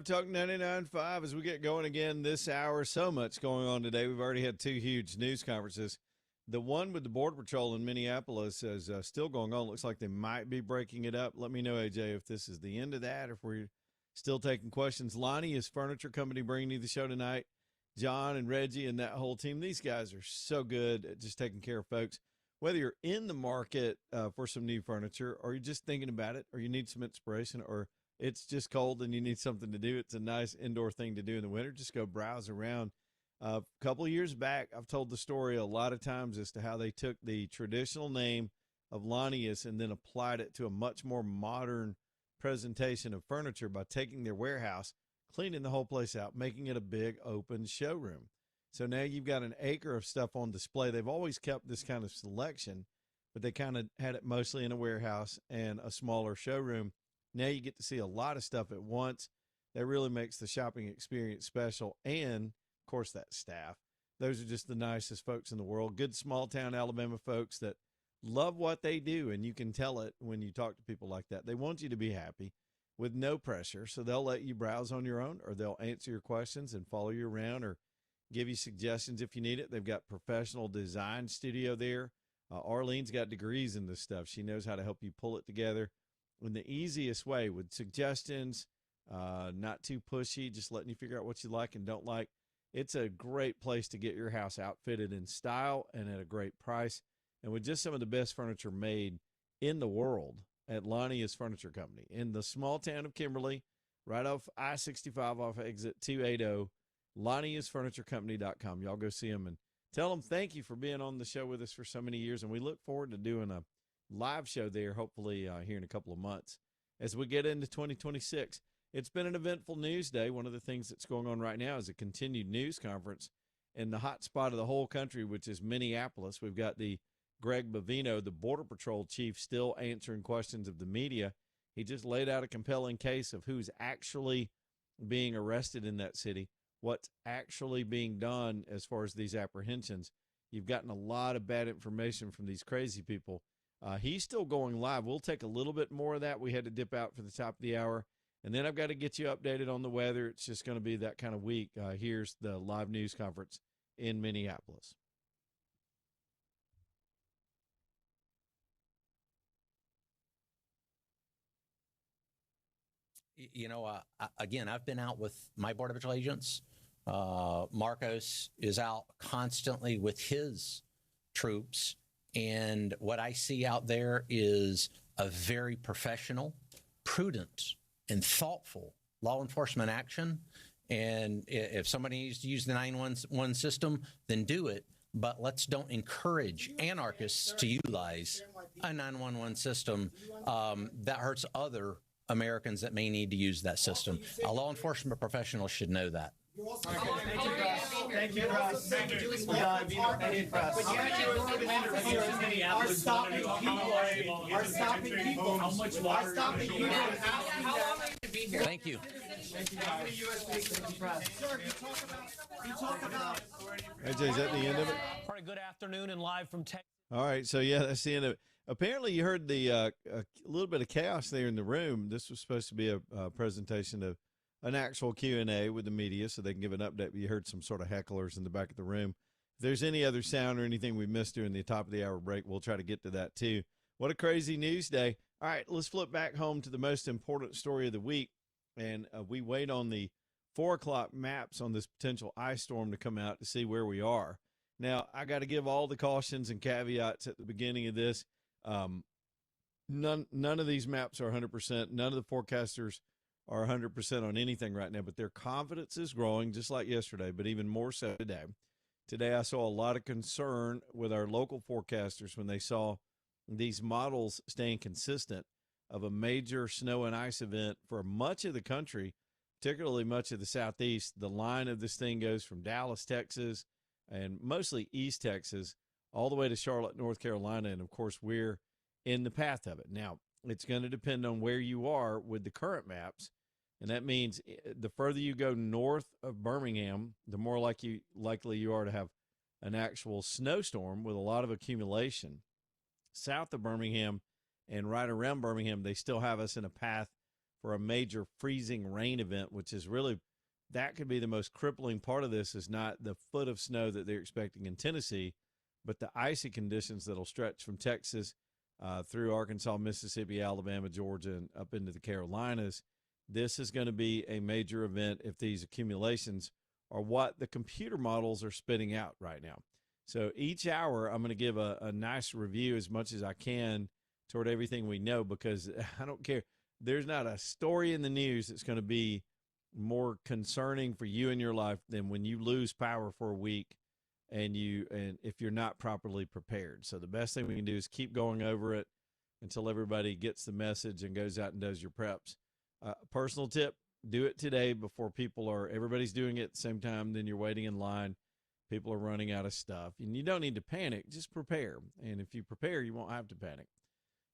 Talk 99.5 as we get going again this hour. So much going on today. We've already had two huge news conferences. The one with the Border Patrol in Minneapolis is still going on. Looks like they might be breaking it up. Let me know, AJ, if this is the end of that or if we're still taking questions. Lonnie is Furniture Company bringing you the show tonight. John and Reggie and that whole team, these guys are so good at just taking care of folks. Whether you're in the market for some new furniture or you're just thinking about it or you need some inspiration or it's just cold and you need something to do, it's a nice indoor thing to do in the winter. Just go browse around. A couple of years back, I've told the story a lot of times as to how they took the traditional name of Lanius and then applied it to a much more modern presentation of furniture by taking their warehouse, cleaning the whole place out, making it a big open showroom. So now you've got an acre of stuff on display. They've always kept this kind of selection, but they kind of had it mostly in a warehouse and a smaller showroom. Now you get to see a lot of stuff at once. That really makes the shopping experience special. And, of course, that staff. Those are just the nicest folks in the world. Good small-town Alabama folks that love what they do, and you can tell it when you talk to people like that. They want you to be happy with no pressure, so they'll let you browse on your own, or they'll answer your questions and follow you around or give you suggestions if you need it. They've got professional design studio there. Arlene's got degrees in this stuff. She knows how to help you pull it together in the easiest way with suggestions, not too pushy, just letting you figure out what you like and don't like. It's a great place to get your house outfitted in style and at a great price. And with just some of the best furniture made in the world at Lanius Furniture Company in the small town of Kimberly, right off I-65 off exit 280, LaniusFurnitureCompany.com. Y'all go see them and tell them thank you for being on the show with us for so many years. And we look forward to doing a live show there, hopefully here in a couple of months as we get into 2026. It's been an eventful news day. One of the things that's going on right now is a continued news conference in the hot spot of the whole country, which is Minneapolis. We've got the Greg Bavino, the Border Patrol chief, still answering questions of the media. He just laid out a compelling case of who's actually being arrested in that city, what's actually being done as far as these apprehensions. You've gotten a lot of bad information from these crazy people. He's still going live. We'll take a little bit more of that. We had to dip out for the top of the hour. And then I've got to get you updated on the weather. It's just going to be that kind of week. Here's the live news conference in Minneapolis. Again, I've been out with my Border Patrol agents. Marcos is out constantly with his troops. And what I see out there is a very professional, prudent, and thoughtful law enforcement action. And if somebody needs to use the 911 system, then do it. But let's don't encourage anarchists to utilize a 911 system that hurts other Americans that may need to use that system. A law enforcement professional should know that. Thank you, Russ. Thank you, Russ. But are stopping people. How much water? How long are you be here? Thank you. Thank you, guys. Sir, you talk about. AJ, is that the end of it? All right, good afternoon and live from Texas. All right, so yeah, that's the end of it. Apparently, you heard the a little bit of chaos there in the room. This was supposed to be a presentation of an actual Q&A with the media so they can give an update. You heard some sort of hecklers in the back of the room. If there's any other sound or anything we missed during the top of the hour break, we'll try to get to that too. What a crazy news day. All right, let's flip back home to the most important story of the week. And we wait on the 4 o'clock maps on this potential ice storm to come out to see where we are. Now, I got to give all the cautions and caveats at the beginning of this. None of these maps are 100%. None of the forecasters are 100% on anything right now, but their confidence is growing just like yesterday, but even more so today. Today, I saw a lot of concern with our local forecasters when they saw these models staying consistent of a major snow and ice event for much of the country, particularly much of the Southeast. The line of this thing goes from Dallas, Texas, and mostly East Texas, all the way to Charlotte, North Carolina, and, of course, we're in the path of it. Now, it's going to depend on where you are with the current maps, and that means the further you go north of Birmingham, the more likely you are to have an actual snowstorm with a lot of accumulation. South of Birmingham and right around Birmingham, they still have us in a path for a major freezing rain event, which is really, that could be the most crippling part of this, is not the foot of snow that they're expecting in Tennessee, but the icy conditions that'll stretch from Texas through Arkansas, Mississippi, Alabama, Georgia, and up into the Carolinas. This is going to be a major event if these accumulations are what the computer models are spitting out right now. So each hour, I'm going to give a nice review as much as I can toward everything we know, because I don't care. There's not a story in the news that's going to be more concerning for you in your life than when you lose power for a week and if you're not properly prepared. So the best thing we can do is keep going over it until everybody gets the message and goes out and does your preps. Personal tip, do it today before everybody's doing it at the same time. Then you're waiting in line. People are running out of stuff. And you don't need to panic. Just prepare. And if you prepare, you won't have to panic.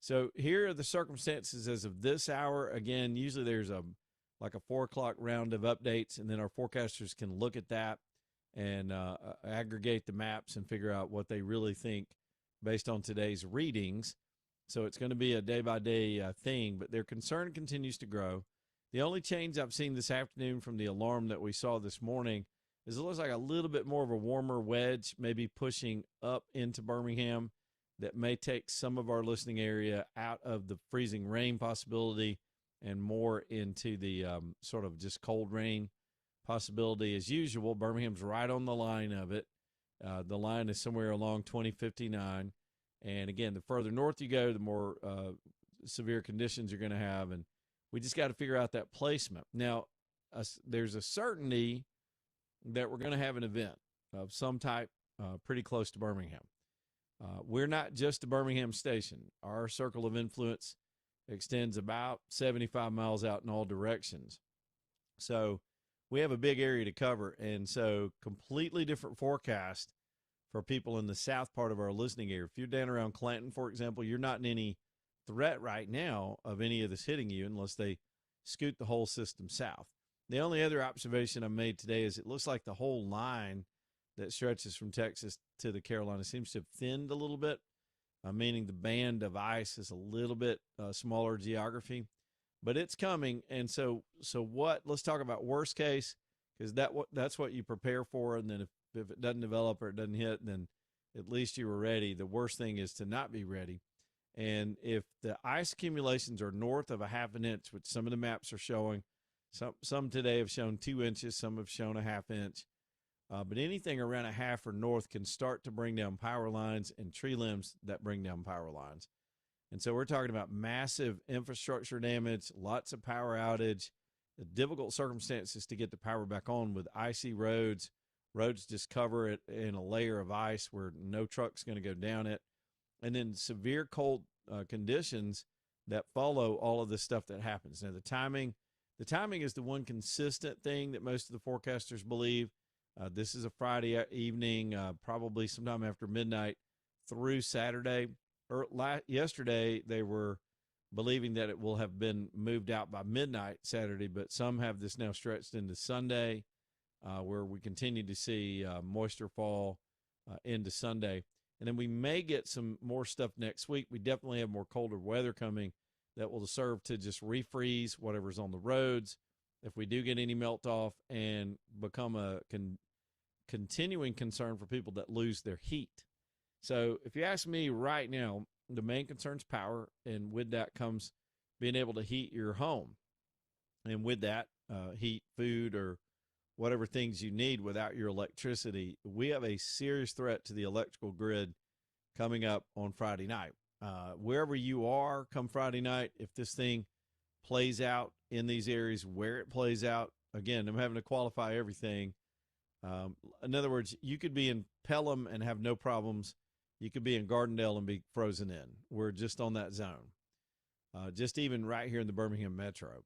So here are the circumstances as of this hour. Again, usually there's a 4 o'clock round of updates, and then our forecasters can look at that and aggregate the maps and figure out what they really think based on today's readings. So it's going to be a day-by-day thing, but their concern continues to grow. The only change I've seen this afternoon from the alarm that we saw this morning is it looks like a little bit more of a warmer wedge, maybe pushing up into Birmingham, that may take some of our listening area out of the freezing rain possibility and more into the sort of just cold rain possibility. As usual, Birmingham's right on the line of it. The line is somewhere along 2059. And again, the further north you go, the more severe conditions you're going to have. And we just got to figure out that placement. Now, there's a certainty that we're going to have an event of some type pretty close to Birmingham. We're not just a Birmingham station. Our circle of influence extends about 75 miles out in all directions. So we have a big area to cover. And so completely different forecast for people in the south part of our listening area. If you're down around Clanton, for example, you're not in any threat right now of any of this hitting you unless they scoot the whole system south. The only other observation I made today is it looks like the whole line that stretches from Texas to the Carolinas seems to have thinned a little bit, meaning the band of ice is a little bit smaller geography, but it's coming. And so let's talk about worst case, because that's what you prepare for. And then if it doesn't develop or it doesn't hit, then at least you were ready. The worst thing is to not be ready. And if the ice accumulations are north of a half an inch, which some of the maps are showing, some today have shown 2 inches, some have shown a half inch. But anything around a half or north can start to bring down power lines and tree limbs that bring down power lines. And so we're talking about massive infrastructure damage, lots of power outage, the difficult circumstances to get the power back on with icy roads. Roads just cover it in a layer of ice where no truck's going to go down it. And then severe cold conditions that follow all of this stuff that happens. Now, the timing is the one consistent thing that most of the forecasters believe. This is a Friday evening, probably sometime after midnight through Saturday. Yesterday, they were believing that it will have been moved out by midnight Saturday, but some have this now stretched into Sunday, where we continue to see moisture fall into Sunday. And then we may get some more stuff next week. We definitely have more colder weather coming that will serve to just refreeze whatever's on the roads, if we do get any melt off, and become a continuing concern for people that lose their heat. So if you ask me right now, the main concern is power, and with that comes being able to heat your home. And with that, heat food or whatever things you need without your electricity. We have a serious threat to the electrical grid coming up on Friday night. Wherever you are come Friday night, if this thing plays out in these areas where it plays out, again, I'm having to qualify everything. In other words, you could be in Pelham and have no problems. You could be in Gardendale and be frozen in. We're just on that zone, just even right here in the Birmingham metro.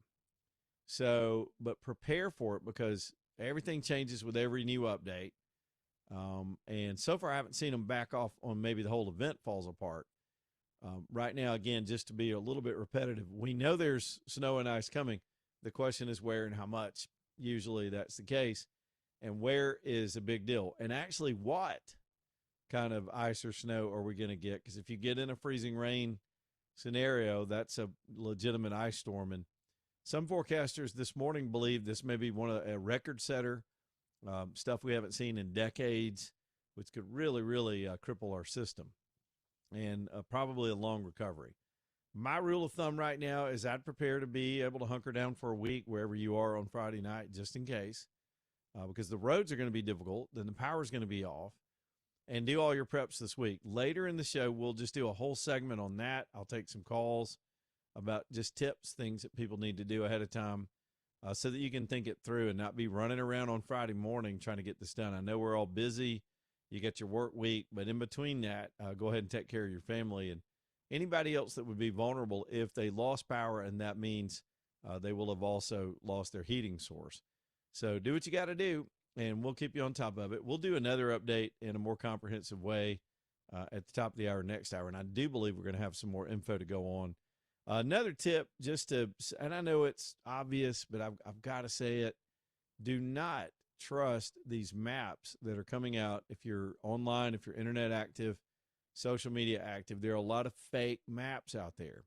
So, but prepare for it, because everything changes with every new update. And so far, I haven't seen them back off on maybe the whole event falls apart. Right now, again, just to be a little bit repetitive, we know there's snow and ice coming. The question is where and how much. Usually that's the case. And where is a big deal. And actually, what kind of ice or snow are we going to get? Because if you get in a freezing rain scenario, that's a legitimate ice storm. And Some forecasters this morning believe this may be a record setter, stuff we haven't seen in decades, which could really, really cripple our system and probably a long recovery. My rule of thumb right now is I'd prepare to be able to hunker down for a week wherever you are on Friday night, just in case, because the roads are going to be difficult, then the power's going to be off, and do all your preps this week. Later in the show, we'll just do a whole segment on that. I'll take some calls about just tips, things that people need to do ahead of time so that you can think it through and not be running around on Friday morning trying to get this done. I know we're all busy. You got your work week, but in between that, go ahead and take care of your family and anybody else that would be vulnerable if they lost power, and that means they will have also lost their heating source. So do what you got to do, and we'll keep you on top of it. We'll do another update in a more comprehensive way at the top of the hour next hour, and I do believe we're going to have some more info to go on. Another tip, and I know it's obvious, but I've got to say it, do not trust these maps that are coming out. If you're online, if you're internet active, social media active, there are a lot of fake maps out there.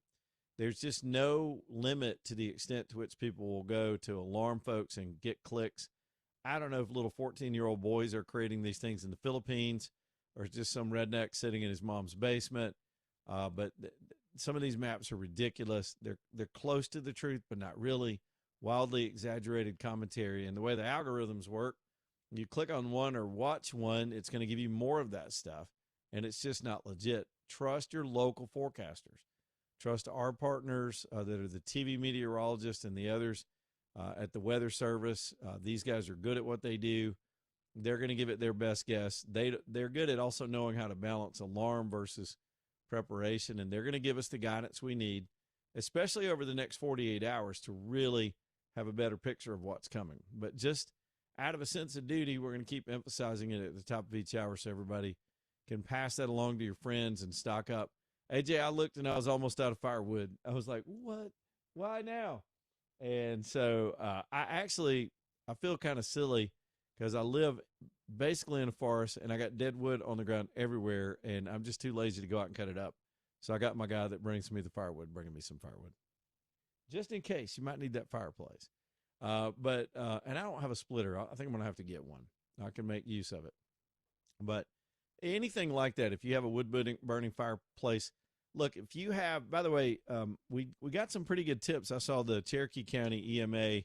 There's just no limit to the extent to which people will go to alarm folks and get clicks. I don't know if little 14-year-old boys are creating these things in the Philippines or just some redneck sitting in his mom's basement. But some of these maps are ridiculous. They're close to the truth, but not really. Wildly exaggerated commentary. And the way the algorithms work, you click on one or watch one, it's going to give you more of that stuff. And it's just not legit. Trust your local forecasters. Trust our partners that are the TV meteorologists and the others at the Weather Service. These guys are good at what they do. They're going to give it their best guess. They're good at also knowing how to balance alarm versus preparation, and they're going to give us the guidance we need, especially over the next 48 hours, to really have a better picture of what's coming. But just out of a sense of duty, we're going to keep emphasizing it at the top of each hour so everybody can pass that along to your friends and stock up. AJ, I looked and I was almost out of firewood. I was like, what? Why now? And so I feel kind of silly because I live basically in a forest and I got dead wood on the ground everywhere, and I'm just too lazy to go out and cut it up. So I got my guy that brings me the firewood bringing me some firewood, just in case you might need that fireplace. And I don't have a splitter. I think I'm going to have to get one. I can make use of it. But anything like that, if you have a wood burning fireplace, look, if you have, by the way, we got some pretty good tips. I saw the Cherokee County EMA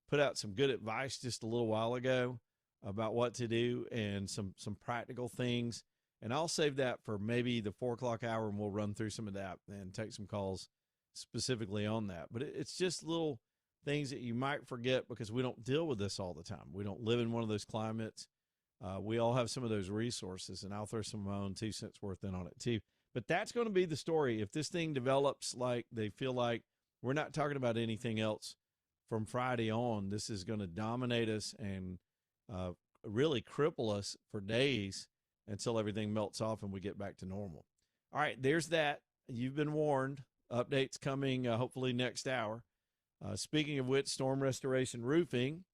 put out some good advice just a little while ago about what to do and some practical things. And I'll save that for maybe the 4 o'clock hour, and we'll run through some of that and take some calls specifically on that. But it's just little things that you might forget because we don't deal with this all the time. We don't live in one of those climates. We all have some of those resources, and I'll throw some of my own 2 cents worth in on it too. But that's going to be the story. If this thing develops like they feel like we're not talking about anything else from Friday on, this is going to dominate us and really cripple us for days until everything melts off and we get back to normal. All right, there's that. You've been warned. Updates coming hopefully next hour. Speaking of which, Storm Restoration Roofing,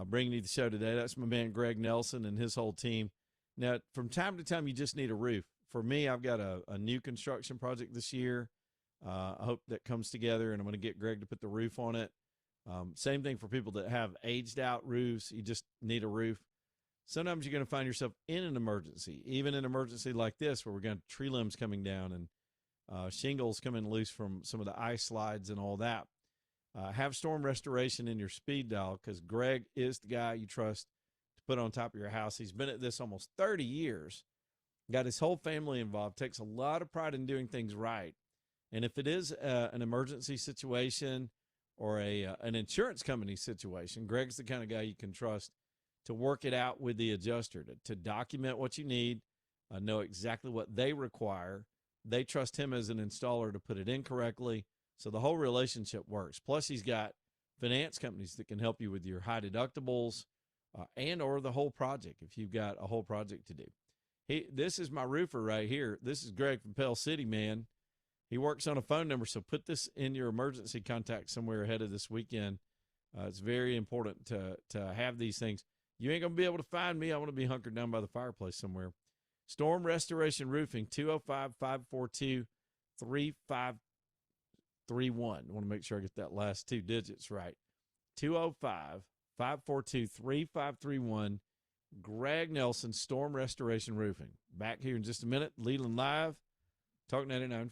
bringing you the show today. That's my man Greg Nelson and his whole team. Now, from time to time, you just need a roof. For me, I've got a new construction project this year. I hope that comes together, and I'm going to get Greg to put the roof on it. Same thing for people that have aged out roofs. You just need a roof. Sometimes you're going to find yourself in an emergency, even an emergency like this where we're going to tree limbs coming down and shingles coming loose from some of the ice slides and all that. Have storm restoration in your speed dial because Greg is the guy you trust to put on top of your house. He's been at this almost 30 years, got his whole family involved, takes a lot of pride in doing things right. And if it is an emergency situation or an insurance company situation, Greg's the kind of guy you can trust to work it out with the adjuster, to document what you need, know exactly what they require. They trust him as an installer to put it in correctly. So the whole relationship works. Plus, he's got finance companies that can help you with your high deductibles and or the whole project if you've got a whole project to do. This is my roofer right here. This is Greg from Pell City, man. He works on a phone number, so put this in your emergency contact somewhere ahead of this weekend. It's very important to have these things. You ain't going to be able to find me. I want to be hunkered down by the fireplace somewhere. Storm Restoration Roofing, 205-542-35. 3531. I want to make sure I get that last two digits right. 205-542-3531. Greg Nelson, Storm Restoration Roofing. Back here in just a minute. Leland Live, Talk 99.5.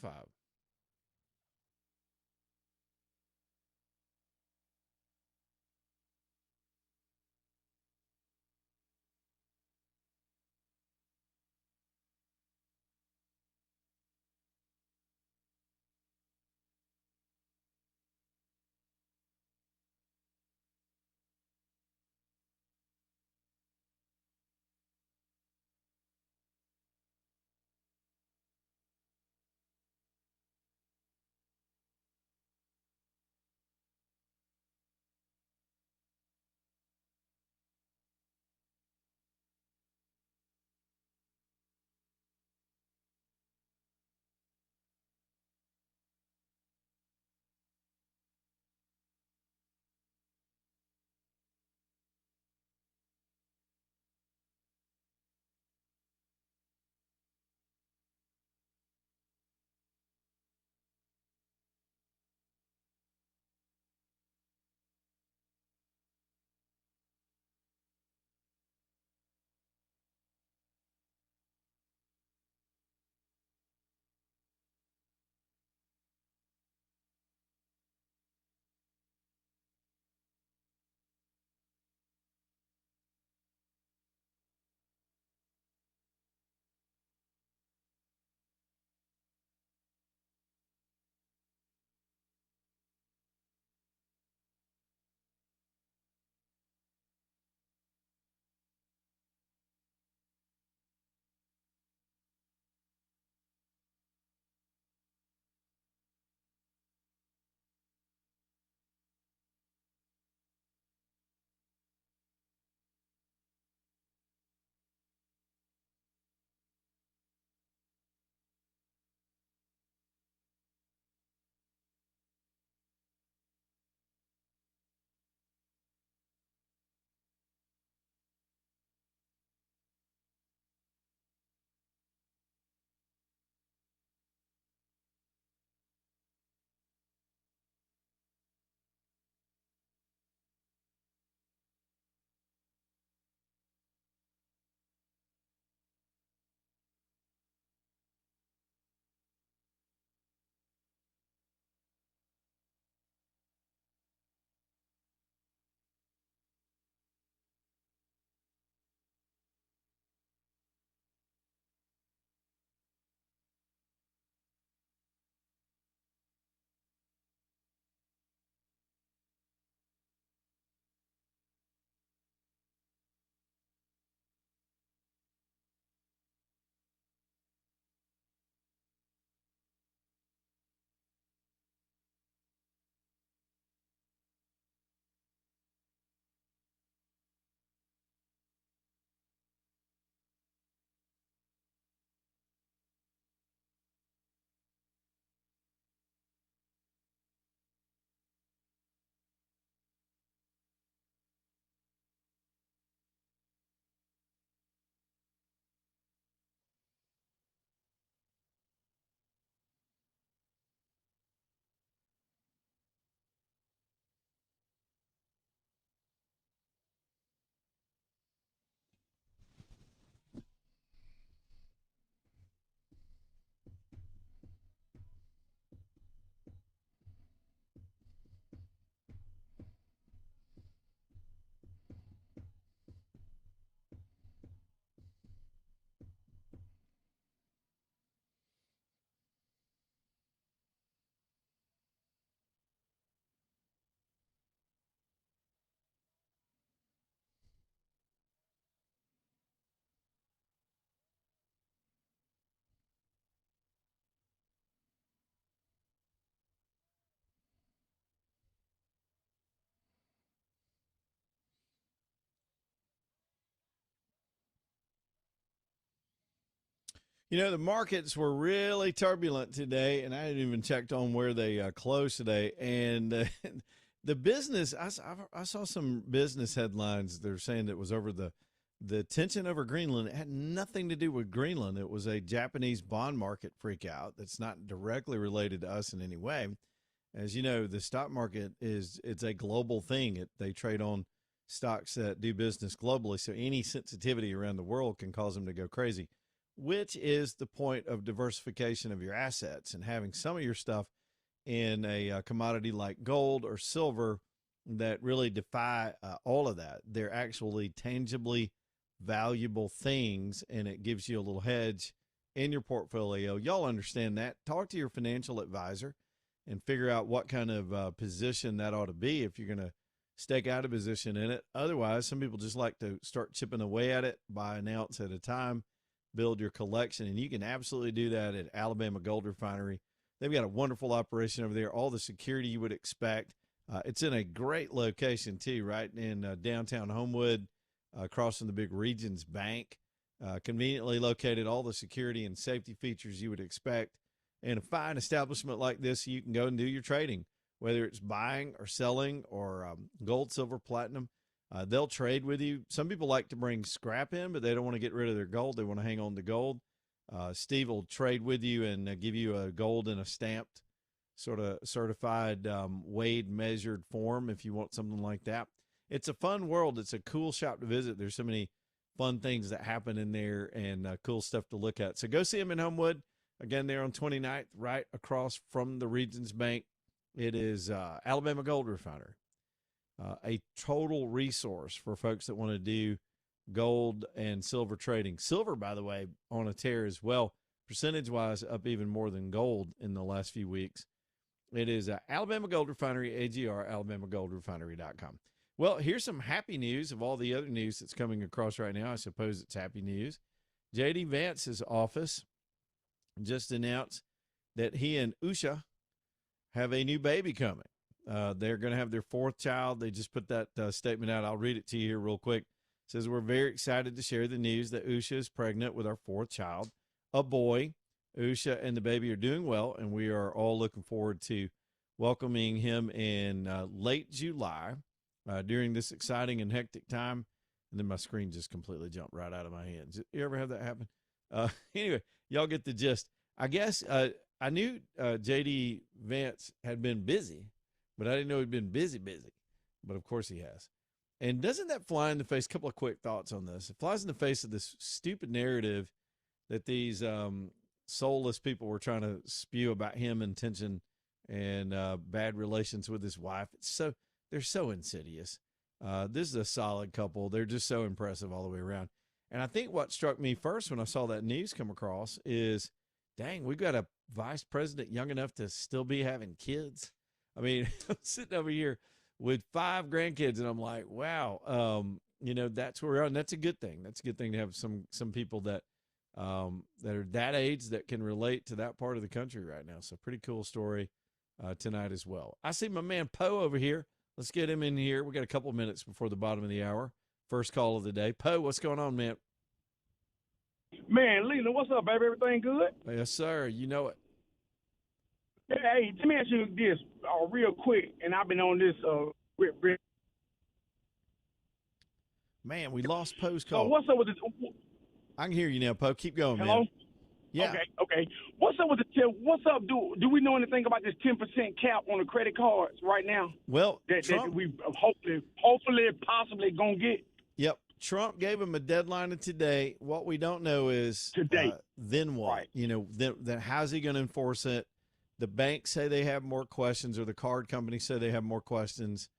You know, the markets were really turbulent today, and I hadn't even checked on where they closed today. And the business, I saw some business headlines. They're saying that it was over the tension over Greenland. It had nothing to do with Greenland. It was a Japanese bond market freak out that's not directly related to us in any way. As you know, the stock market it's a global thing. They trade on stocks that do business globally. So any sensitivity around the world can cause them to go crazy, which is the point of diversification of your assets and having some of your stuff in a commodity like gold or silver that really defy all of that. They're actually tangibly valuable things, and it gives you a little hedge in your portfolio. Y'all understand that. Talk to your financial advisor and figure out what kind of position that ought to be if you're going to stake out a position in it. Otherwise, some people just like to start chipping away at it, buy an ounce at a time, build your collection, and you can absolutely do that at Alabama Gold Refinery. They've got a wonderful operation over there, all the security you would expect. It's in a great location, too, right in downtown Homewood, across from the big Regions Bank. Conveniently located, all the security and safety features you would expect. And a fine establishment like this, you can go and do your trading, whether it's buying or selling or gold, silver, platinum. They'll trade with you. Some people like to bring scrap in, but they don't want to get rid of their gold. They want to hang on to gold. Steve will trade with you and give you a gold in a stamped sort of certified weighed, measured form if you want something like that. It's a fun world. It's a cool shop to visit. There's so many fun things that happen in there and cool stuff to look at. So go see them in Homewood. Again, they're on 29th, right across from the Regions Bank. It is Alabama Gold Refinery, a total resource for folks that want to do gold and silver trading. Silver, by the way, on a tear as well, percentage-wise up even more than gold in the last few weeks. It is Alabama Gold Refinery, AGR, alabamagoldrefinery.com. Well, here's some happy news of all the other news that's coming across right now. I suppose it's happy news. J.D. Vance's office just announced that he and Usha have a new baby coming. They're going to have their fourth child. They just put that statement out. I'll read it to you here real quick. It says, we're very excited to share the news that Usha is pregnant with our fourth child, a boy. Usha and the baby are doing well, and we are all looking forward to welcoming him in late July during this exciting and hectic time. And then my screen just completely jumped right out of my hands. You ever have that happen? Anyway, y'all get the gist. I guess I knew J.D. Vance had been busy, but I didn't know he'd been busy. But, of course, he has. And doesn't that fly in the face? A couple of quick thoughts on this. It flies in the face of this stupid narrative that these soulless people were trying to spew about him and tension and bad relations with his wife. They're so insidious. This is a solid couple. They're just so impressive all the way around. And I think what struck me first when I saw that news come across is, dang, we've got a vice president young enough to still be having kids. I mean, I'm sitting over here with 5 grandkids, and I'm like, wow, that's where we're at, and that's a good thing. That's a good thing to have some people that are that age that can relate to that part of the country right now. So pretty cool story tonight as well. I see my man Poe over here. Let's get him in here. We got a couple of minutes before the bottom of the hour. First call of the day. Poe, what's going on, man? Man, Leland, what's up, baby? Everything good? Yes, sir. You know it. Hey, let me ask you this real quick, and I've been on this. Man, we lost Poe's call. So what's up with this? I can hear you now, Poe. Keep going, Hello? man. Yeah. Okay. What's up with the? What's up? Do we know anything about this 10% cap on the credit cards right now? Well, that we hopefully, possibly gonna get. Yep. Trump gave him a deadline of today. What we don't know is today. Then what? Right. Then how's he going to enforce it? The banks say they have more questions, or the card companies say they have more questions.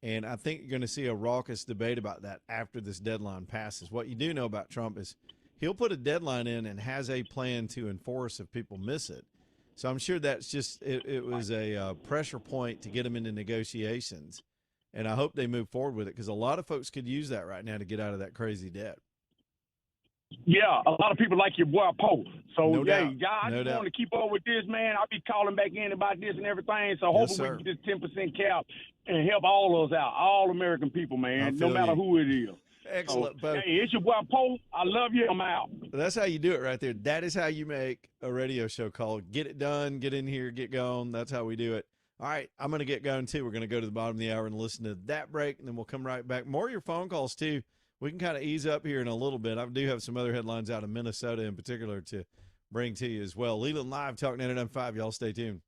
And I think you're going to see a raucous debate about that after this deadline passes. What you do know about Trump is he'll put a deadline in and has a plan to enforce if people miss it. So I'm sure that's just it was a pressure point to get him into negotiations. And I hope they move forward with it because a lot of folks could use that right now to get out of that crazy debt. Yeah, a lot of people like your boy Poe. So, No doubt. I No just doubt. want to keep up with this, man. I'll be calling back in about this and everything. So hopefully we get this 10% cap and help all of us out, all American people, man, no matter who it is. Excellent, so, Poe. Hey, it's your boy Poe. I love you. I'm out. That's how you do it right there. That is how you make a radio show called Get It Done, Get In Here, Get Gone. That's how we do it. All right, I'm going to get going, too. We're going to go to the bottom of the hour and listen to that break, and then we'll come right back. More of your phone calls, too. We can kind of ease up here in a little bit. I do have some other headlines out of Minnesota in particular to bring to you as well. Leland Live, Talk 99.5. Y'all stay tuned.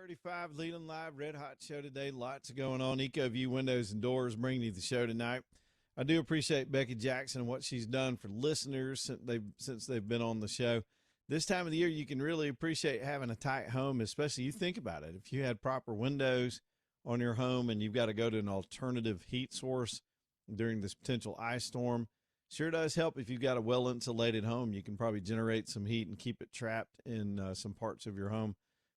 6:35, Leland Live, Red Hot Show today. Lots going on. EcoView Windows and Doors bringing you the show tonight. I do appreciate Becky Jackson and what she's done for listeners since they've been on the show. This time of the year, you can really appreciate having a tight home, especially you think about it. If you had proper windows on your home and you've got to go to an alternative heat source during this potential ice storm, sure does help if you've got a well-insulated home. You can probably generate some heat and keep it trapped in some parts of your home.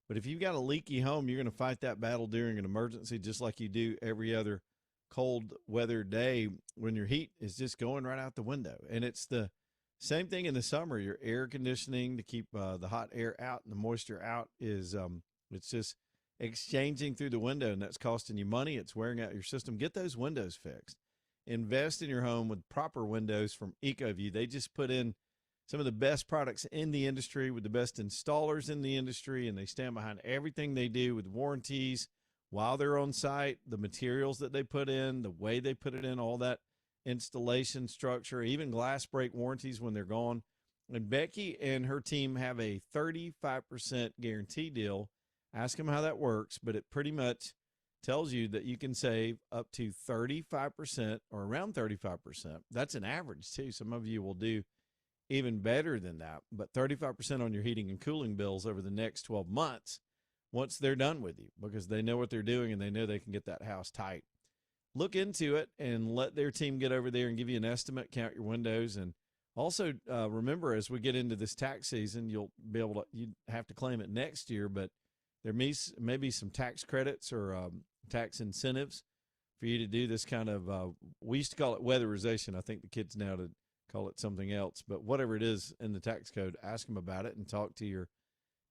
But if you've got a leaky home, you're going to fight that battle during an emergency just like you do every other cold weather day when your heat is just going right out the window. And it's the same thing in the summer. Your air conditioning to keep the hot air out and the moisture out is it's just exchanging through the window, and that's costing you money. It's wearing out your system. Get those windows fixed. Invest in your home with proper windows from EcoView. They just put in some of the best products in the industry with the best installers in the industry, and they stand behind everything they do with warranties while they're on site, the materials that they put in, the way they put it in, all that installation structure, even glass break warranties when they're gone. And Becky and her team have a 35% guarantee deal. Ask them how that works, but it pretty much tells you that you can save up to 35% or around 35%. That's an average too. Some of you will do even better than that, but 35% on your heating and cooling bills over the next 12 months once they're done with you, because they know what they're doing and they know they can get that house tight. Look into it and let their team get over there and give you an estimate, count your windows. And also remember, as we get into this tax season, you have to claim it next year, but there may be some tax credits or tax incentives for you to do this kind of, we used to call it weatherization. I think the kids now to call it something else, but whatever it is in the tax code, ask them about it and talk to your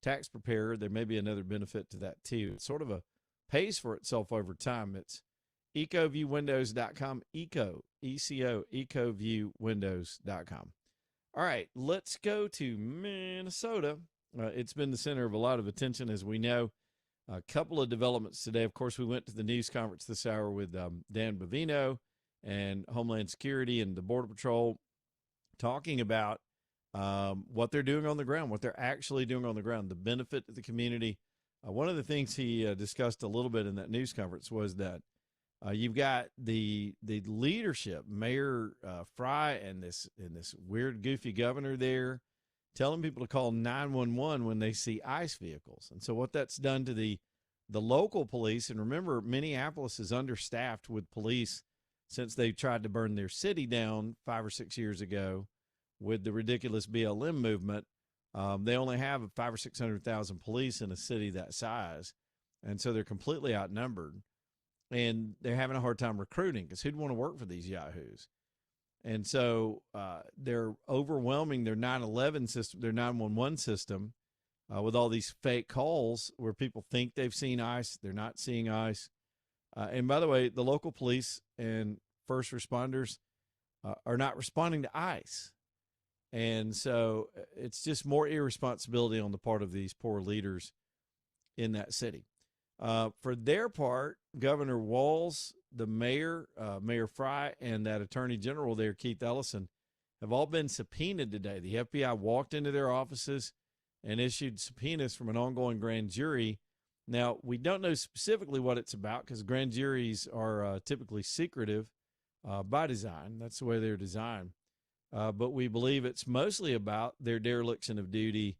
tax preparer. There may be another benefit to that too. It's sort of pays for itself over time. It's ecoviewwindows.com, ECO, ecoviewwindows.com. All right, let's go to Minnesota. It's been the center of a lot of attention, as we know. A couple of developments today. Of course, we went to the news conference this hour with Dan Bovino and Homeland Security and the Border Patrol talking about what they're doing on the ground, what they're actually doing on the ground, the benefit to the community. One of the things he discussed a little bit in that news conference was that you've got the leadership, Mayor Fry and this weird, goofy governor there, telling people to call 911 when they see ICE vehicles. And so what that's done to the local police, and remember, Minneapolis is understaffed with police since they tried to burn their city down 5 or 6 years ago with the ridiculous BLM movement. They only have 500,000 or 600,000 police in a city that size, and so they're completely outnumbered. And they're having a hard time recruiting because who'd want to work for these yahoos? And so they're overwhelming their 911 system, their 911 system, with all these fake calls where people think they've seen ICE. They're not seeing ICE. And by the way, the local police and first responders are not responding to ICE. And so it's just more irresponsibility on the part of these poor leaders in that city. For their part, Governor Walz, the mayor, Mayor Fry, and that Attorney General there, Keith Ellison, have all been subpoenaed today. The FBI walked into their offices and issued subpoenas from an ongoing grand jury. Now, we don't know specifically what it's about because grand juries are typically secretive by design. That's the way they're designed. But we believe it's mostly about their dereliction of duty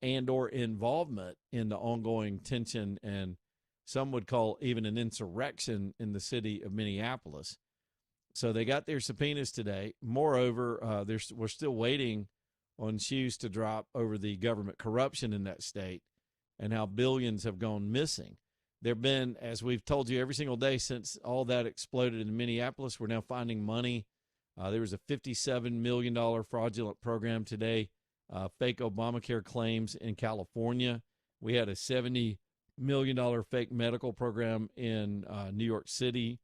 and or involvement in the ongoing tension, and some would call even an insurrection in the city of Minneapolis. So they got their subpoenas today. Moreover, we're still waiting on shoes to drop over the government corruption in that state and how billions have gone missing. There have been, as we've told you every single day since all that exploded in Minneapolis, we're now finding money. There was a $57 million fraudulent program today, fake Obamacare claims in California. We had a $70 million fake medical program in New York City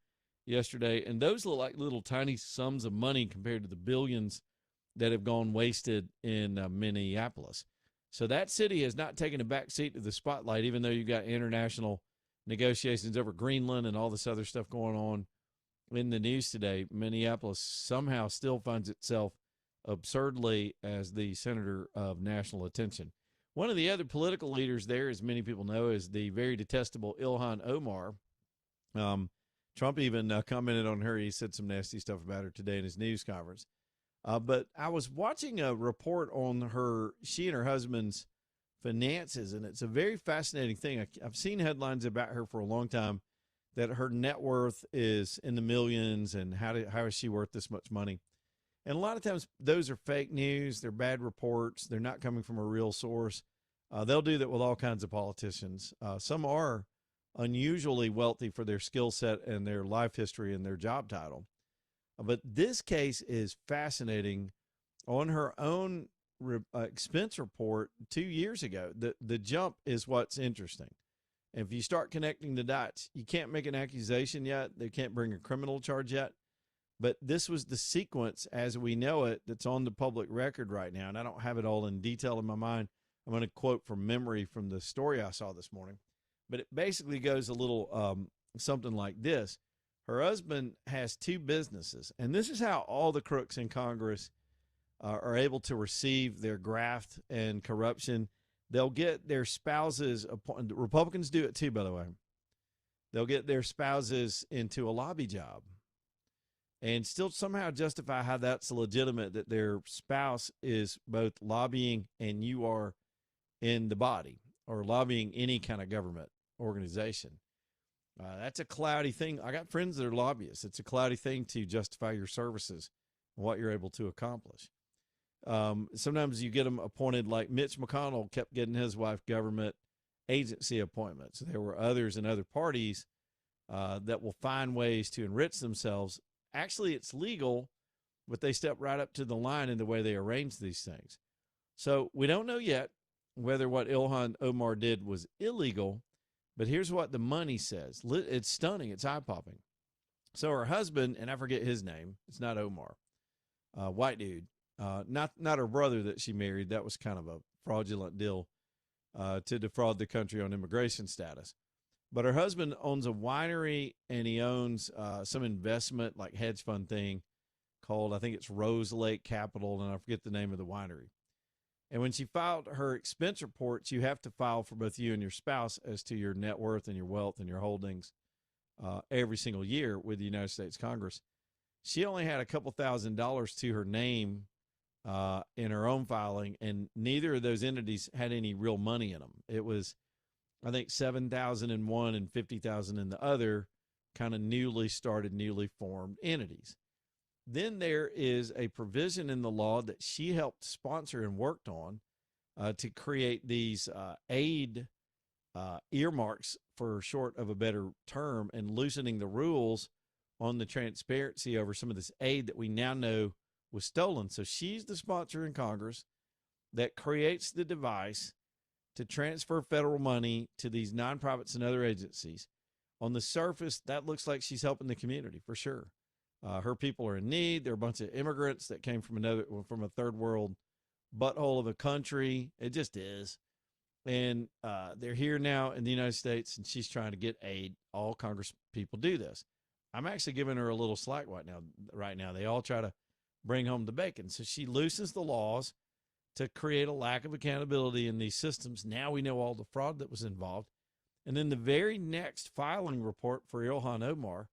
yesterday. And those look like little tiny sums of money compared to the billions that have gone wasted in Minneapolis. So that city has not taken a back seat to the spotlight, even though you've got international negotiations over Greenland and all this other stuff going on in the news today. Minneapolis somehow still finds itself absurdly as the center of national attention. One of the other political leaders there, as many people know, is the very detestable Ilhan Omar. Trump even commented on her. He said some nasty stuff about her today in his news conference. But I was watching a report on she and her husband's finances, and it's a very fascinating thing. I've seen headlines about her for a long time that her net worth is in the millions, and how is she worth this much money? And a lot of times those are fake news. They're bad reports. They're not coming from a real source. They'll do that with all kinds of politicians. Some are unusually wealthy for their skill set and their life history and their job title. But this case is fascinating. On her own expense report 2 years ago, the jump is what's interesting. If you start connecting the dots, you can't make an accusation yet. They can't bring a criminal charge yet. But this was the sequence as we know it that's on the public record right now. And I don't have it all in detail in my mind. I'm going to quote from memory from the story I saw this morning. But it basically goes a little something like this. Her husband has 2 businesses. And this is how all the crooks in Congress are able to receive their graft and corruption. They'll get their spouses, Republicans do it too, by the way. They'll get their spouses into a lobby job and still somehow justify how that's legitimate, that their spouse is both lobbying and you are in the body or lobbying any kind of government organization. That's a cloudy thing. I got friends that are lobbyists. It's a cloudy thing to justify your services and what you're able to accomplish. Sometimes you get them appointed, like Mitch McConnell kept getting his wife government agency appointments. There were others in other parties that will find ways to enrich themselves. Actually, it's legal, but they step right up to the line in the way they arrange these things. So we don't know yet whether what Ilhan Omar did was illegal, but here's what the money says. It's stunning. It's eye-popping. So her husband, and I forget his name, it's not Omar, white dude, not her brother that she married. That was kind of a fraudulent deal to defraud the country on immigration status. But her husband owns a winery, and he owns some investment, like hedge fund thing called, I think it's Rose Lake Capital, and I forget the name of the winery. And when she filed her expense reports, you have to file for both you and your spouse as to your net worth and your wealth and your holdings every single year with the United States Congress. She only had a couple $1,000s to her name in her own filing, and neither of those entities had any real money in them. It was, I think, $7,000 in one and $50,000 in the other, kind of newly formed entities. Then there is a provision in the law that she helped sponsor and worked on to create these aid earmarks, for short of a better term, and loosening the rules on the transparency over some of this aid that we now know was stolen. So she's the sponsor in Congress that creates the device to transfer federal money to these nonprofits and other agencies. On the surface, that looks like she's helping the community for sure. Her people are in need. There are a bunch of immigrants that came from a third world butthole of a country. It just is. And they're here now in the United States, and she's trying to get aid. All Congress people do this. I'm actually giving her a little slack right now. They all try to bring home the bacon. So she loosens the laws to create a lack of accountability in these systems. Now we know all the fraud that was involved. And then the very next filing report for Ilhan Omar,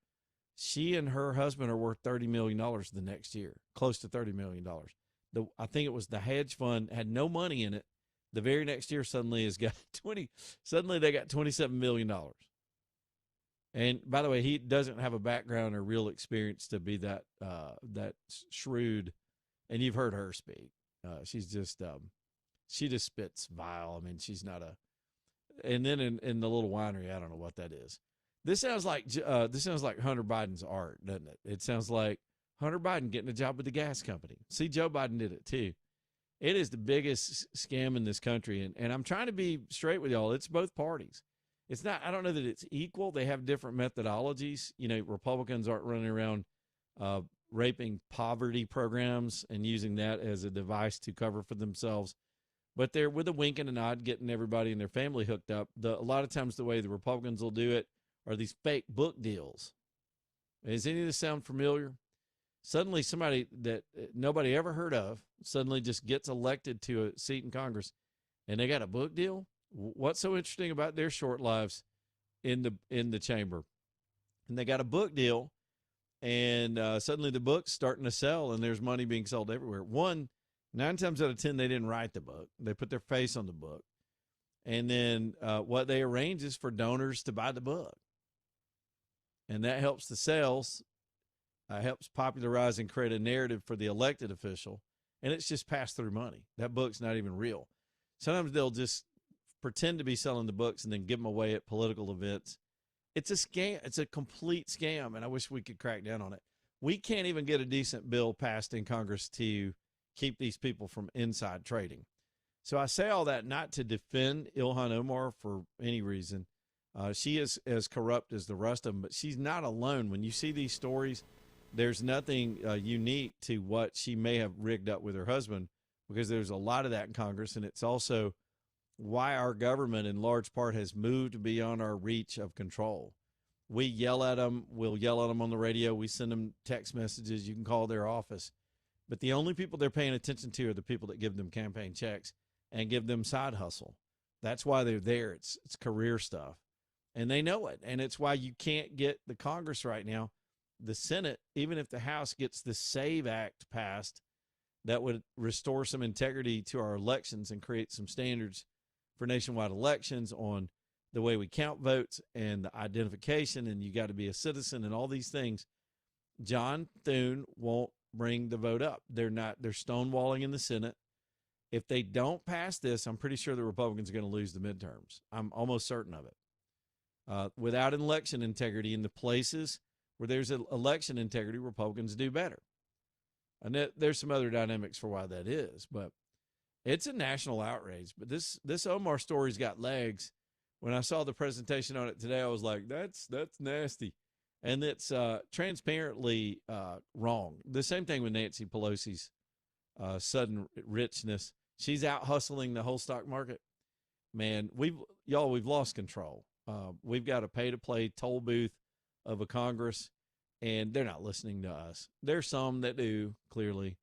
she and her husband are worth $30 million the next year, close to $30 million. I think it was the hedge fund had no money in it. The very next year, suddenly they got $27 million. And by the way, he doesn't have a background or real experience to be that shrewd. And you've heard her speak. She's just she just spits vile. I mean, she's not and then in the little winery, I don't know what that is. This sounds like Hunter Biden's art, doesn't it? It sounds like Hunter Biden getting a job with the gas company. See, Joe Biden did it too. It is the biggest scam in this country, and I'm trying to be straight with y'all. It's both parties. It's not. I don't know that it's equal. They have different methodologies. You know, Republicans aren't running around raping poverty programs and using that as a device to cover for themselves. But they're, with a wink and a nod, getting everybody and their family hooked up. A lot of times the way the Republicans will do it are these fake book deals. Does any of this sound familiar? Suddenly somebody that nobody ever heard of suddenly just gets elected to a seat in Congress, and they got a book deal. What's so interesting about their short lives in the chamber? And they got a book deal, and suddenly the book's starting to sell, and there's money being sold everywhere. 9 times out of 10, they didn't write the book. They put their face on the book. And then what they arrange is for donors to buy the book. And that helps the sales, helps popularize and create a narrative for the elected official. And it's just pass-through money. That book's not even real. Sometimes they'll just pretend to be selling the books and then give them away at political events. It's a scam. It's a complete scam, and I wish we could crack down on it. We can't even get a decent bill passed in Congress to keep these people from inside trading. So I say all that not to defend Ilhan Omar for any reason. She is as corrupt as the rest of them, but she's not alone. When you see these stories, there's nothing unique to what she may have rigged up with her husband, because there's a lot of that in Congress, and it's also why our government in large part has moved beyond our reach of control. We yell at them. We'll yell at them on the radio. We send them text messages. You can call their office. But the only people they're paying attention to are the people that give them campaign checks and give them side hustle. That's why they're there. It's career stuff. And they know it. And it's why you can't get the Congress right now. The Senate, even if the House gets the SAVE Act passed, that would restore some integrity to our elections and create some standards for nationwide elections on the way we count votes and the identification, and you got to be a citizen and all these things. John Thune won't bring the vote up. They're stonewalling in the Senate. If they don't pass this, I'm pretty sure the Republicans are going to lose the midterms. I'm almost certain of it. Without election integrity in the places where there's election integrity, Republicans do better. And there's some other dynamics for why that is, but it's a national outrage. But this Omar story's got legs. When I saw the presentation on it today, I was like, that's nasty. And it's transparently wrong. The same thing with Nancy Pelosi's sudden richness. She's out hustling the whole stock market. Man, we've lost control. We've got a pay-to-play toll booth of a Congress, and they're not listening to us. There's some that do, clearly.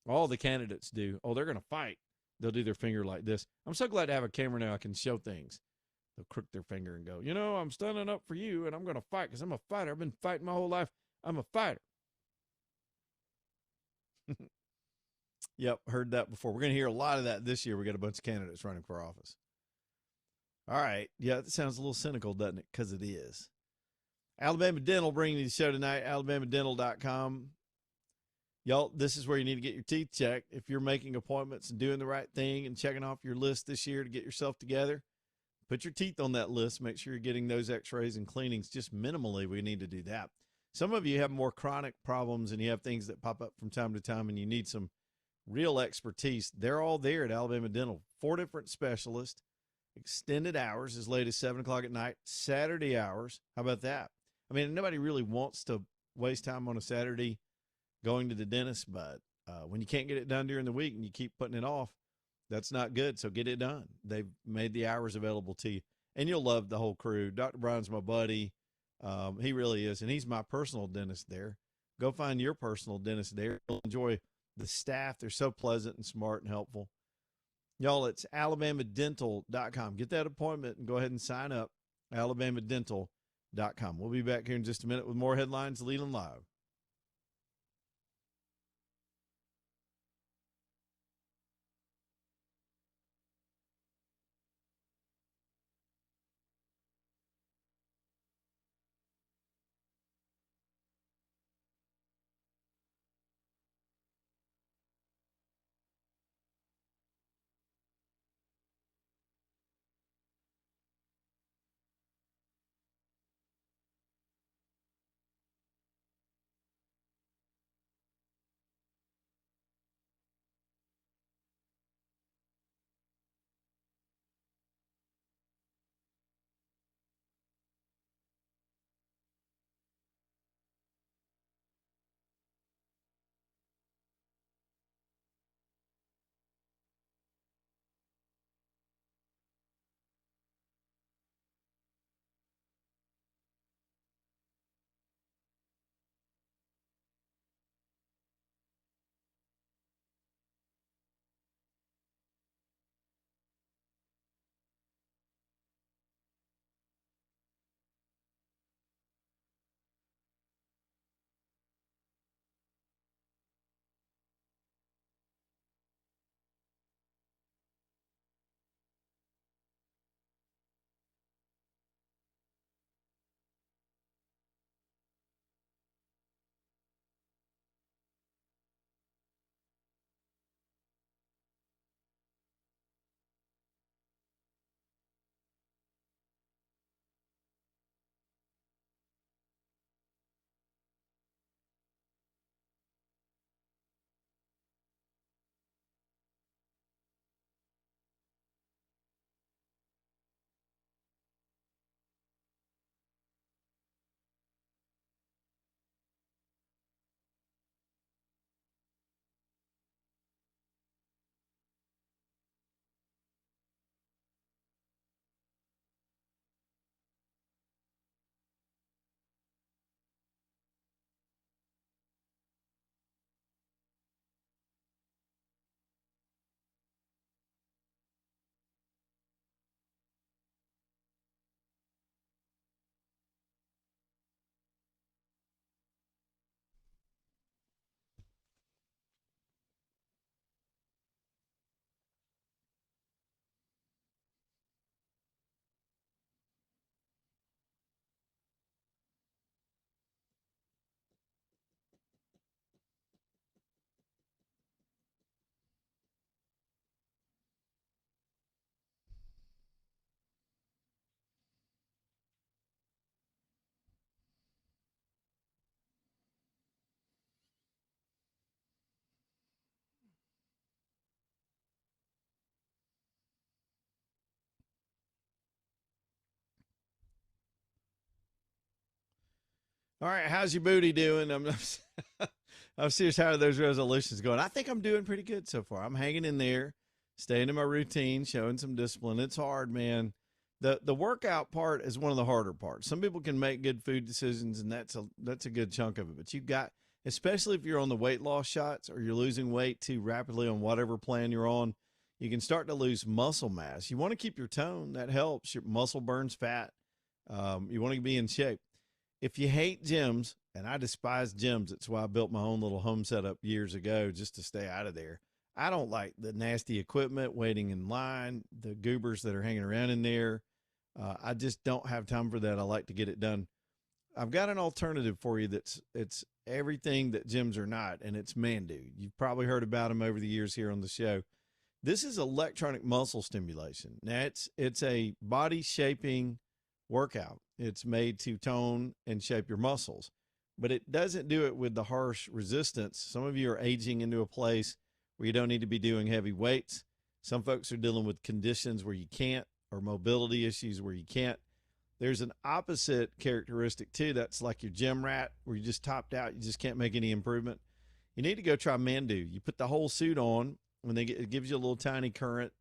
All the candidates do. Oh, they're going to fight. They'll do their finger like this. I'm so glad to have a camera now I can show things. They'll crook their finger and go, I'm standing up for you, and I'm going to fight because I'm a fighter. I've been fighting my whole life. I'm a fighter. Yep, heard that before. We're going to hear a lot of that this year. We got a bunch of candidates running for office. All right. Yeah, that sounds a little cynical, doesn't it? Because it is. Alabama Dental bringing you the show tonight, alabamadental.com. Y'all, this is where you need to get your teeth checked. If you're making appointments and doing the right thing and checking off your list this year to get yourself together, put your teeth on that list. Make sure you're getting those x-rays and cleanings just minimally. We need to do that. Some of you have more chronic problems and you have things that pop up from time to time and you need some real expertise. They're all there at Alabama Dental. 4 different specialists, extended hours as late as 7 o'clock at night, Saturday hours. How about that? I mean, nobody really wants to waste time on a Saturday going to the dentist, but when you can't get it done during the week and you keep putting it off, that's not good. So get it done. They've made the hours available to you, and you'll love the whole crew. Dr. Brian's my buddy. He really is, and he's my personal dentist there. Go find your personal dentist there. You'll enjoy the staff. They're so pleasant and smart and helpful. Y'all, it's alabamadental.com. Get that appointment and go ahead and sign up, alabamadental.com. We'll be back here in just a minute with more headlines, Leland Live. All right, how's your booty doing? I'm serious. How are those resolutions going? I think I'm doing pretty good so far. I'm hanging in there, staying in my routine, showing some discipline. It's hard, man. The workout part is one of the harder parts. Some people can make good food decisions, and that's a good chunk of it. But you've got, especially if you're on the weight loss shots or you're losing weight too rapidly on whatever plan you're on, you can start to lose muscle mass. You want to keep your tone. That helps. Your muscle burns fat. You want to be in shape. If you hate gyms, and I despise gyms, that's why I built my own little home setup years ago just to stay out of there. I don't like the nasty equipment, waiting in line, the goobers that are hanging around in there. I just don't have time for that. I like to get it done. I've got an alternative for you it's everything that gyms are not, and it's Mandu. You've probably heard about them over the years here on the show. This is electronic muscle stimulation. Now, it's a body shaping workout. It's made to tone and shape your muscles, but it doesn't do it with the harsh resistance. Some of you are aging into a place where you don't need to be doing heavy weights. Some folks are dealing with conditions where you can't, or mobility issues where you can't. There's an opposite characteristic too. That's like your gym rat, where you just topped out. You just can't make any improvement. You need to go try Mandu. You put the whole suit on. It gives you a little tiny current.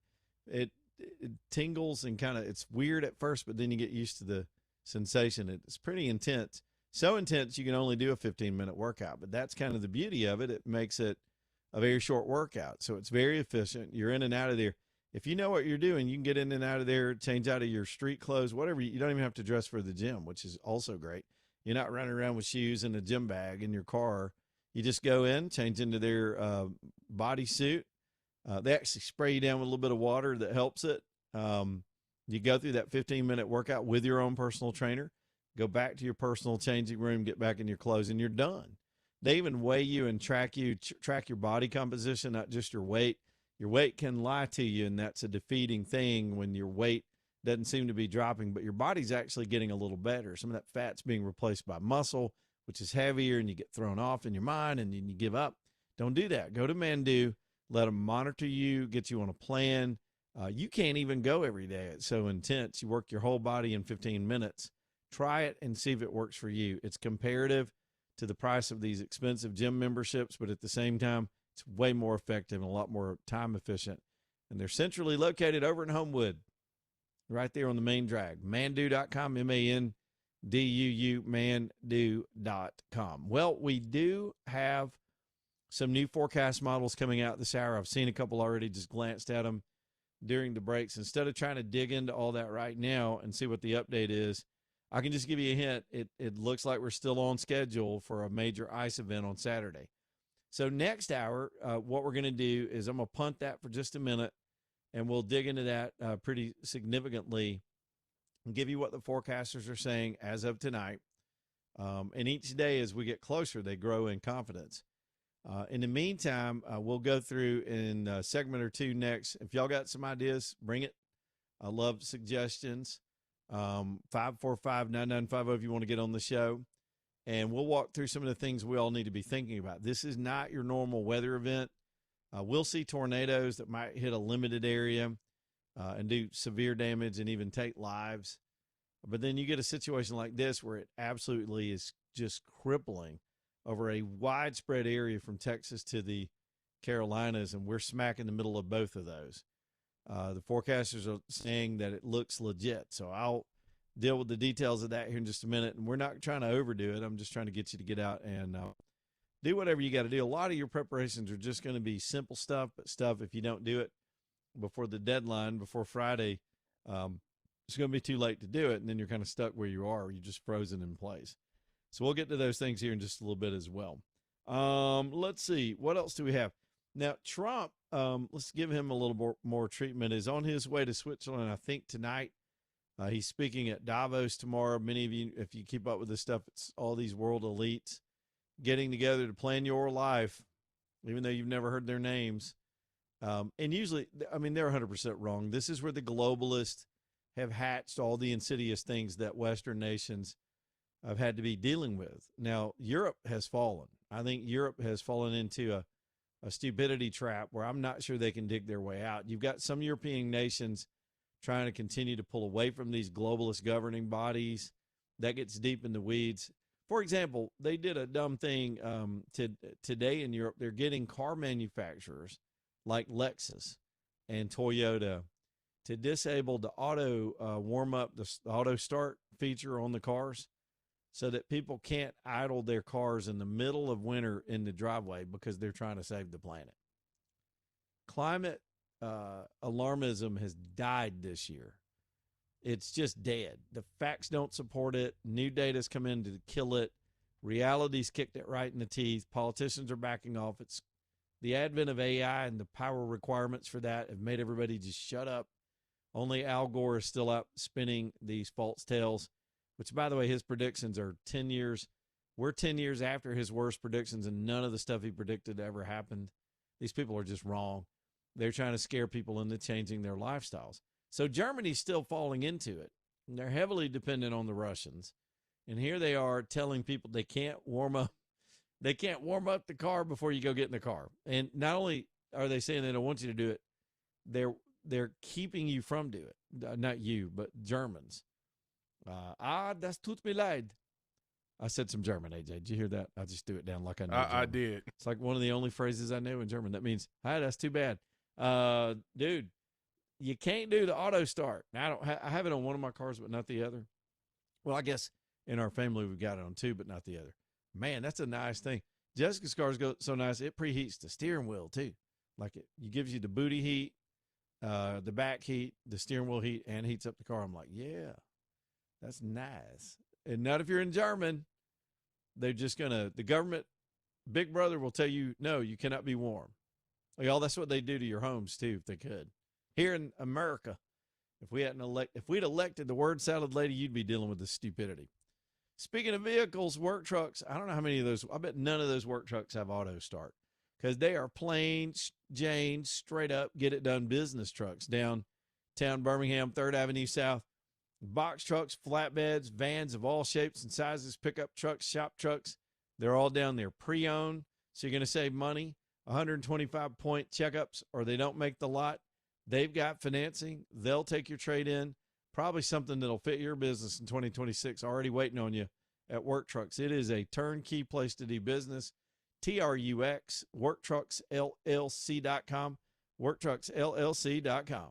It tingles and it's weird at first, but then you get used to the sensation. It's pretty intense. So intense you can only do a 15-minute workout, but that's kind of the beauty of it. It makes it a very short workout. So it's very efficient. You're in and out of there. If you know what you're doing, you can get in and out of there, change out of your street clothes, whatever. You don't even have to dress for the gym, which is also great. You're not running around with shoes and a gym bag in your car. You just go in, change into their body suit. They actually spray you down with a little bit of water that helps it. You go through that 15-minute workout with your own personal trainer, go back to your personal changing room, get back in your clothes, and you're done. They even weigh you and track your body composition, not just your weight. Your weight can lie to you, and that's a defeating thing when your weight doesn't seem to be dropping, but your body's actually getting a little better. Some of that fat's being replaced by muscle, which is heavier, and you get thrown off in your mind, and then you give up. Don't do that. Go to Mandu. Let them monitor you, get you on a plan. You can't even go every day. It's so intense. You work your whole body in 15 minutes. Try it and see if it works for you. It's comparative to the price of these expensive gym memberships, but at the same time, it's way more effective and a lot more time efficient. And they're centrally located over in Homewood, right there on the main drag. Mandu.com, MANDUU, Mandu.com. Well, we do have some new forecast models coming out this hour. I've seen a couple already, just glanced at them during the breaks. Instead of trying to dig into all that right now and see what the update is, I can just give you a hint. It looks like we're still on schedule for a major ice event on Saturday. So next hour, what we're going to do is I'm going to punt that for just a minute, and we'll dig into that pretty significantly and give you what the forecasters are saying as of tonight. And each day as we get closer, they grow in confidence. In the meantime, we'll go through in a segment or two next. If y'all got some ideas, bring it. I love suggestions. 545-9950 if you want to get on the show. And we'll walk through some of the things we all need to be thinking about. This is not your normal weather event. We'll see tornadoes that might hit a limited area and do severe damage and even take lives. But then you get a situation like this where it absolutely is just crippling over a widespread area from Texas to the Carolinas, and we're smack in the middle of both of those. The forecasters are saying that it looks legit, so I'll deal with the details of that here in just a minute. And we're not trying to overdo it. I'm just trying to get you to get out and do whatever you got to do. A lot of your preparations are just going to be simple stuff, but stuff, if you don't do it before the deadline, before Friday, it's going to be too late to do it. And then you're kind of stuck where you are. You're just frozen in place. So we'll get to those things here in just a little bit as well. Let's see. What else do we have? Now, Trump, let's give him a little more treatment, is on his way to Switzerland, I think, tonight. He's speaking at Davos tomorrow. Many of you, if you keep up with this stuff, it's all these world elites getting together to plan your life, even though you've never heard their names. And usually, I mean, they're 100% wrong. This is where the globalists have hatched all the insidious things that Western nations have had to be dealing with. Now, Europe has fallen. I think Europe has fallen into a stupidity trap where I'm not sure they can dig their way out. You've got some European nations trying to continue to pull away from these globalist governing bodies. That gets deep in the weeds. For example, they did a dumb thing today in Europe. They're getting car manufacturers like Lexus and Toyota to disable the auto warm up, the auto start feature on the cars, so that people can't idle their cars in the middle of winter in the driveway because they're trying to save the planet. Climate alarmism has died this year. It's just dead. The facts don't support it. New data's come in to kill it. Reality's kicked it right in the teeth. Politicians are backing off. It's the advent of AI and the power requirements for that have made everybody just shut up. Only Al Gore is still out spinning these false tales, which, by the way, his predictions are 10 years. We're 10 years after his worst predictions, and none of the stuff he predicted ever happened. These people are just wrong. They're trying to scare people into changing their lifestyles. So Germany's still falling into it. And they're heavily dependent on the Russians. And here they are telling people they can't warm up the car before you go get in the car. And not only are they saying they don't want you to do it, they're keeping you from doing it. Not you, but Germans. Das tut mir leid. I said some German, AJ. Did you hear that? I just threw it down like I know. I did. It's like one of the only phrases I know in German. That means, hi, that's too bad. Dude, you can't do the auto start. Now, I have it on one of my cars, but not the other. Well, I guess in our family we've got it on two, but not the other. Man, that's a nice thing. Jessica's cars go so nice, it preheats the steering wheel too. Like it gives you the booty heat, the back heat, the steering wheel heat, and heats up the car. I'm like, yeah, that's nice. And not if you're in German. They're just the government, Big Brother will tell you, no, you cannot be warm. Y'all, that's what they do to your homes too, if they could. Here in America, if we'd elected the word salad lady, you'd be dealing with this stupidity. Speaking of vehicles, work trucks, I don't know how many of those, I bet none of those work trucks have auto start because they are plain Jane, straight up, get it done business trucks downtown Birmingham, 3rd Avenue South. Box trucks, flatbeds, vans of all shapes and sizes, pickup trucks, shop trucks, they're all down there pre-owned. So you're going to save money, 125-point checkups, or they don't make the lot. They've got financing. They'll take your trade in. Probably something that'll fit your business in 2026, already waiting on you at Work Trucks. It is a turnkey place to do business. TRUX, WorkTrucksLLC.com, WorkTrucksLLC.com.